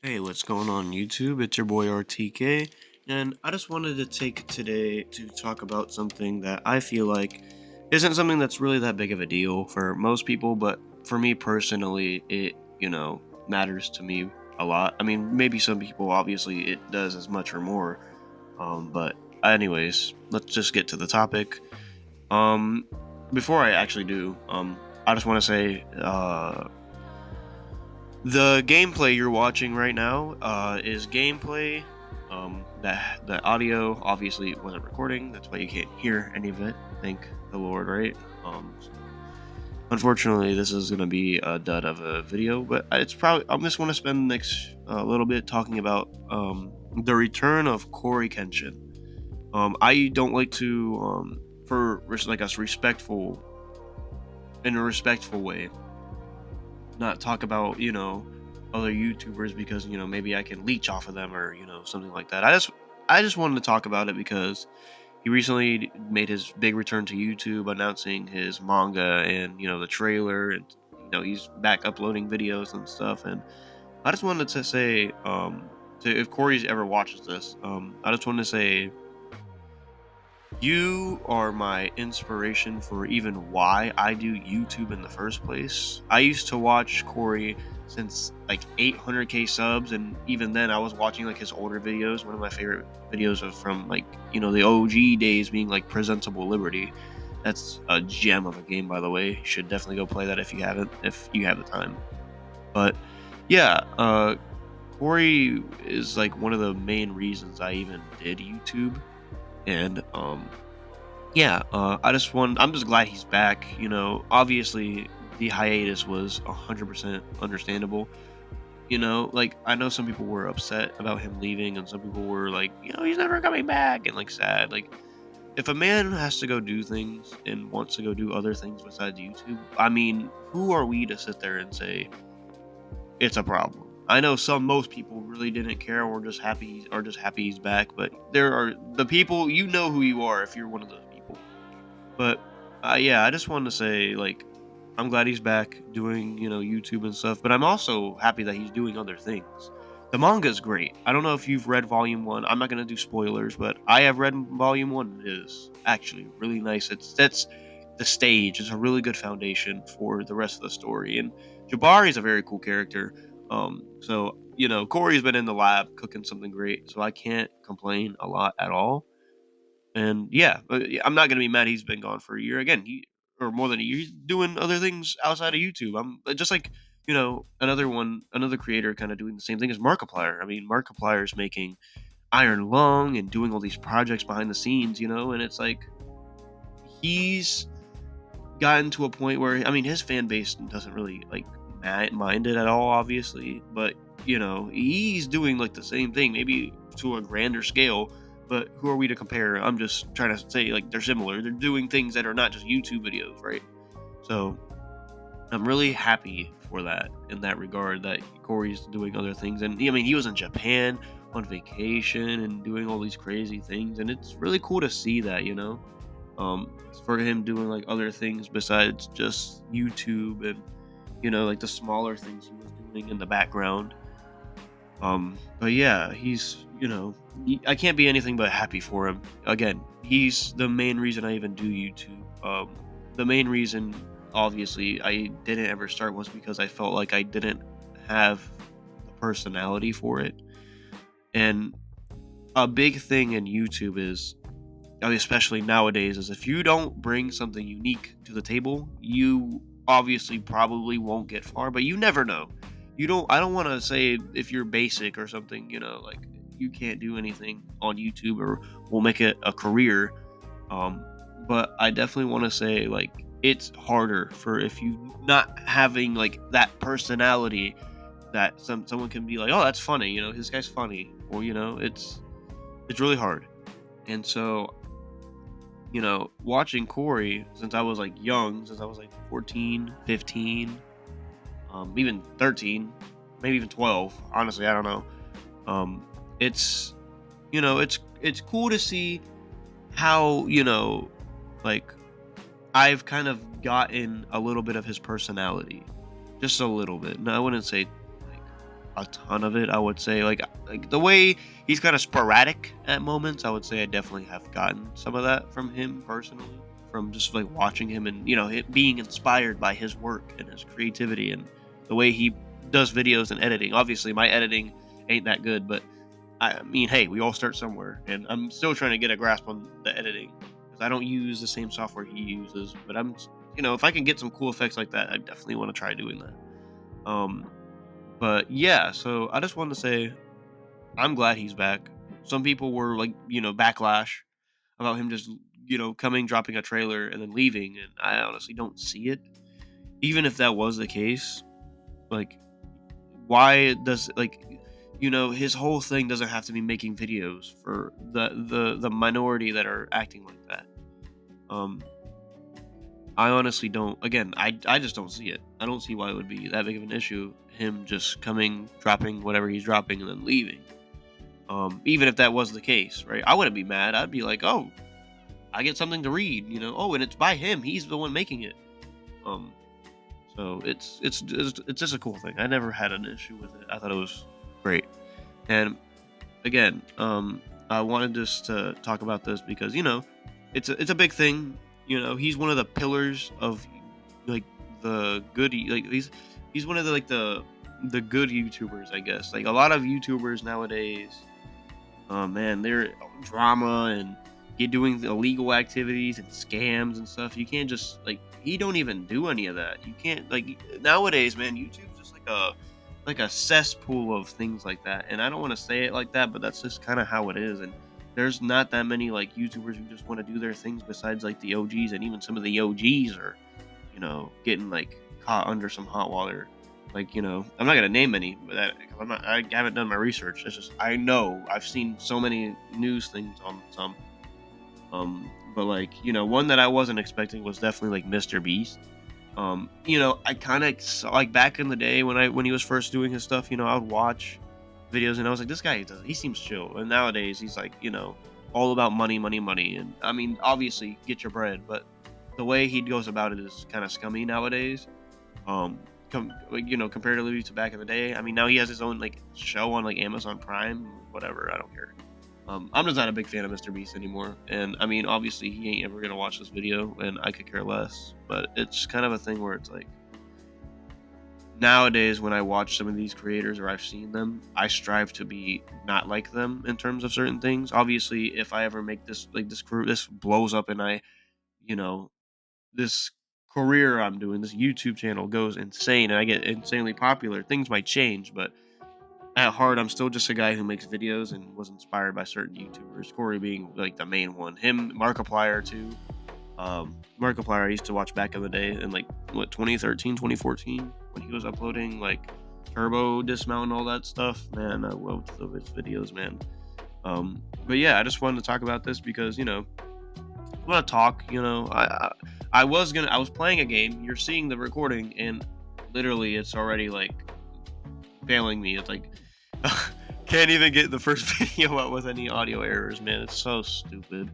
Hey, what's going on YouTube? It's your boy RTK, and I just wanted to take today to talk about something that I feel like isn't something that's really that big of a deal for most people, but for me personally, it matters to me a lot. I mean, maybe some people obviously it does as much or more. But anyways, let's just get to the topic. Um, Before I actually do, I just want to say, the gameplay you're watching right now is gameplay. The audio obviously wasn't recording. That's why you can't hear any of it. Thank the Lord, right? Unfortunately, this is gonna be a dud of a video, but it's probably I'm just want to spend the next little bit talking about the return of Corey Kenshin. I don't like to like us respectful in a respectful way not talk about other YouTubers because maybe I can leech off of them or something like that. I just wanted to talk about it because he recently made his big return to YouTube, announcing his manga and the trailer, and he's back uploading videos and stuff. And I just wanted to say, to if Corey ever watches this, I just wanted to say you are my inspiration for even why I do YouTube in the first place. I used to watch Corey since like 800k subs, and even then I was watching like his older videos. One of my favorite videos was from like the OG days, being like Presentable Liberty. That's a gem of a game, by the way. You should definitely go play that if you haven't, if you have the time. But yeah, Corey is like one of the main reasons I even did YouTube, and yeah, I'm just glad he's back. Obviously the hiatus was 100% understandable. Like I know some people were upset about him leaving, and some people were like, he's never coming back, and like sad. Like if a man has to go do things and wants to go do other things besides YouTube, I mean, who are we to sit there and say it's a problem? I know most people really didn't care, or just happy he's back, but there are the people, who you are if you're one of those people. But yeah, I just wanted to say, like, I'm glad he's back doing, YouTube and stuff, but I'm also happy that he's doing other things. The manga is great. I don't know if you've read Volume 1. I'm not going to do spoilers, but I have read Volume 1. It is actually really nice. It sets the stage. It's a really good foundation for the rest of the story. And Jabari is a very cool character. So, Corey's been in the lab cooking something great, so I can't complain a lot at all. And yeah, yeah, I'm not gonna be mad he's been gone for a year again. Or more than a year. He's doing other things outside of YouTube. I'm just like another creator, kind of doing the same thing as Markiplier. I mean, Markiplier's making Iron Lung and doing all these projects behind the scenes, and it's like he's gotten to a point where I mean his fan base doesn't really like mind it at all, obviously, but he's doing like the same thing, maybe to a grander scale. But who are we to compare? I'm just trying to say like they're similar. They're doing things that are not just YouTube videos, right? So I'm really happy for that in that regard that Corey's doing other things. And I mean, he was in Japan on vacation and doing all these crazy things, and it's really cool to see that, for him doing like other things besides just YouTube, and like the smaller things he was doing in the background. But yeah, I can't be anything but happy for him. Again, he's the main reason I even do YouTube. The main reason, obviously, I didn't ever start was because I felt like I didn't have the personality for it. And a big thing in YouTube is, I mean, especially nowadays, is if you don't bring something unique to the table, you obviously probably won't get far, but you never know. I don't want to say if you're basic or something, like you can't do anything on YouTube or will make it a career. Um, but I definitely want to say like it's harder for if you not having like that personality that someone can be like, oh, that's funny, this guy's funny, or it's really hard. And so watching Corey since I was like young, since I was like 14, 15, even 13, maybe even 12. Honestly, I don't know. Um, it's it's cool to see how like I've kind of gotten a little bit of his personality, just a little bit. No, I wouldn't say like a ton of it. I would say like the way he's kind of sporadic at moments. I would say I definitely have gotten some of that from him personally, from just like watching him and being inspired by his work and his creativity and the way he does videos and editing. Obviously, my editing ain't that good, but I mean, hey, we all start somewhere, and I'm still trying to get a grasp on the editing because I don't use the same software he uses. But if I can get some cool effects like that, I definitely want to try doing that. Um, but yeah, so I just wanted to say I'm glad he's back. Some people were like, backlash about him just, coming, dropping a trailer, and then leaving, and I honestly don't see it. Even if that was the case, like, why does his whole thing doesn't have to be making videos for the minority that are acting like that. Um, I honestly don't. Again, I just don't see it. I don't see why it would be that big of an issue. Him just coming, dropping whatever he's dropping, and then leaving. Even if that was the case, right? I wouldn't be mad. I'd be like, oh, I get something to read, Oh, and it's by him. He's the one making it. Um, so it's just a cool thing. I never had an issue with it. I thought it was great. And again, I wanted just to talk about this because it's a big thing. He's one of the pillars of like the good, like he's one of the the good YouTubers, I guess. Like a lot of YouTubers nowadays, man, they're drama and you doing illegal activities and scams and stuff. You can't just he don't even do any of that. You can't nowadays, man. YouTube's just like a cesspool of things like that. And I don't want to say it like that, but that's just kind of how it is. And there's not that many YouTubers who just want to do their things besides the OGs, and even some of the OGs are getting caught under some hot water. I'm not gonna name any, but I haven't done my research. It's just I know I've seen so many news things on some. But one that I wasn't expecting was definitely Mr. Beast. I kind of saw back in the day when he was first doing his stuff. I would watch videos and I was like, this guy he seems chill. And nowadays he's all about money, money, money. And I mean, obviously get your bread, but the way he goes about it is kind of scummy nowadays. Comparatively to back in the day. I mean, now he has his own show on Amazon Prime, whatever. I don't care. I'm just not a big fan of Mr. Beast anymore, and I mean, obviously, he ain't ever gonna watch this video, and I could care less. But it's kind of a thing where it's nowadays when I watch some of these creators or I've seen them, I strive to be not like them in terms of certain things. Obviously, if I ever make this blows up and you know, this career I'm doing, this YouTube channel goes insane and I get insanely popular, things might change, but at heart, I'm still just a guy who makes videos and was inspired by certain YouTubers. Corey being the main one. Him, Markiplier too. Markiplier I used to watch back in the day in 2013, 2014 when he was uploading Turbo Dismount and all that stuff. Man, I loved his videos, man. But yeah, I just wanted to talk about this because I want to talk. I was playing a game. You're seeing the recording, and literally, it's already failing me. It's can't even get the first video out with any audio errors, man. It's so stupid.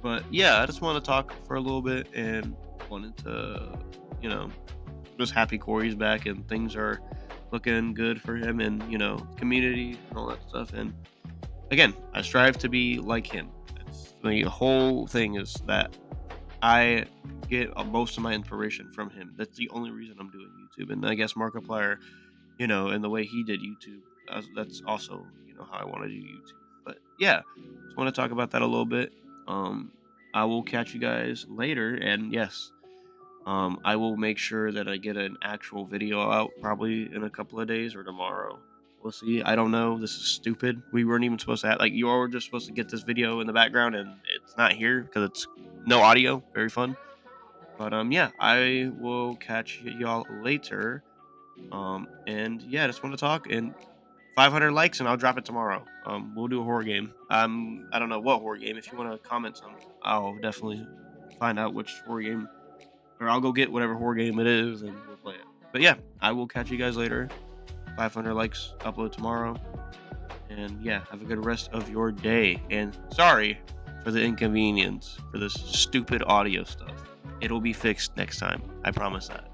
But yeah, I just want to talk for a little bit and wanted to, just happy Corey's back and things are looking good for him and, community and all that stuff. And again, I strive to be like him. It's, the whole thing is that I get most of my inspiration from him. That's the only reason I'm doing YouTube. And I guess Markiplier, and the way he did YouTube, that's also, how I want to do YouTube. But yeah, just want to talk about that a little bit. I will catch you guys later. And yes, I will make sure that I get an actual video out probably in a couple of days or tomorrow. We'll see. I don't know. This is stupid. We weren't even supposed to have, you all were just supposed to get this video in the background and it's not here because it's no audio. Very fun. But yeah, I will catch y'all later. And yeah, I just want to talk and 500 likes and I'll drop it tomorrow. We'll do a horror game. I don't know what horror game. If you want to comment some, I'll definitely find out which horror game, or I'll go get whatever horror game it is and we'll play it. But yeah, I will catch you guys later. 500 likes, upload tomorrow. And yeah, have a good rest of your day. And sorry for the inconvenience for this stupid audio stuff. It'll be fixed next time. I promise that.